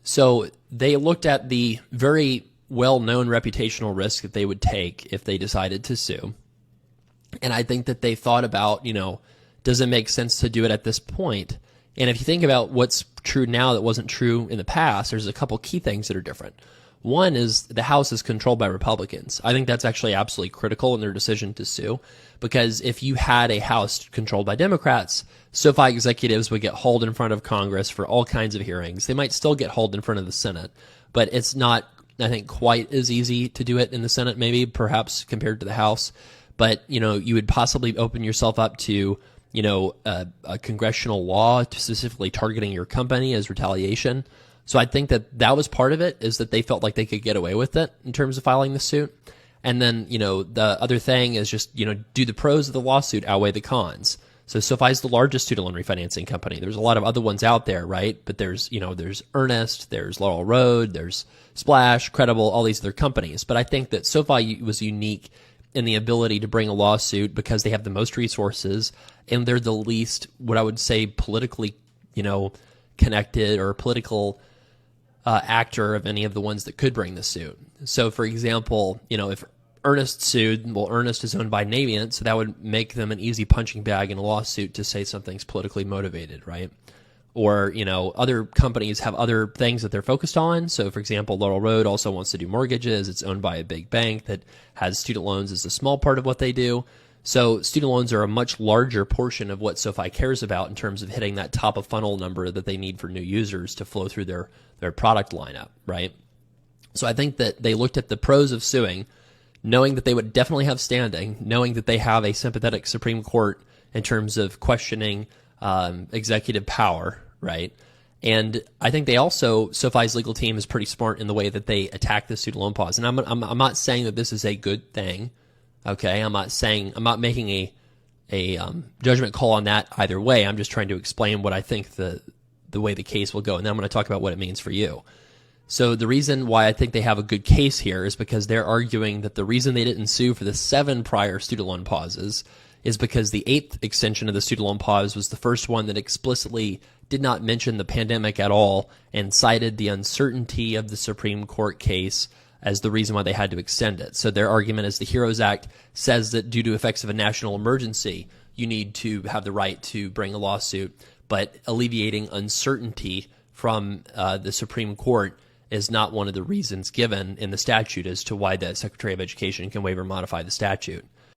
So they looked at the very well-known reputational risk that they would take if they decided to sue. And I think that they thought about, does it make sense to do it at this point? And if you think about what's true now that wasn't true in the past, there's a couple key things that are different. One is the House is controlled by Republicans. I think that's actually absolutely critical in their decision to sue, because if you had a House controlled by Democrats, SoFi executives would get hauled in front of Congress for all kinds of hearings. They might still get hauled in front of the Senate, but it's not, I think, quite as easy to do it in the Senate, maybe, perhaps, compared to the House. But, you would possibly open yourself up to, a congressional law specifically targeting your company as retaliation. So I think that was part of it, is that they felt like they could get away with it in terms of filing the suit. And then, the other thing is just, do the pros of the lawsuit outweigh the cons? So SoFi is the largest student loan refinancing company. There's a lot of other ones out there, right? But there's Earnest, there's Laurel Road, there's Splash, Credible, all these other companies. But I think that SoFi was unique in the ability to bring a lawsuit because they have the most resources and they're the least, what I would say, politically, connected or political actor of any of the ones that could bring the suit. So, for example, if Earnest sued, well, Earnest is owned by Navient, so that would make them an easy punching bag in a lawsuit to say something's politically motivated, right? Or, other companies have other things that they're focused on. So, for example, Laurel Road also wants to do mortgages. It's owned by a big bank that has student loans as a small part of what they do. So student loans are a much larger portion of what SoFi cares about in terms of hitting that top of funnel number that they need for new users to flow through their product lineup, right? So I think that they looked at the pros of suing, knowing that they would definitely have standing, knowing that they have a sympathetic Supreme Court in terms of questioning executive power, right? And I think they also, SoFi's legal team is pretty smart in the way that they attack the student loan pause. And I'm not saying that this is a good thing. Okay, I'm not making a judgment call on that either way. I'm just trying to explain what I think the way the case will go, and then I'm going to talk about what it means for you. So the reason why I think they have a good case here is because they're arguing that the reason they didn't sue for the 7 prior student loan pauses is because the 8th extension of the student loan pause was the first one that explicitly did not mention the pandemic at all and cited the uncertainty of the Supreme Court case as the reason why they had to extend it. So their argument is the HEROES Act says that due to effects of a national emergency, you need to have the right to bring a lawsuit, but alleviating uncertainty from the Supreme Court is not one of the reasons given in the statute as to why the Secretary of Education can waive or modify the statute.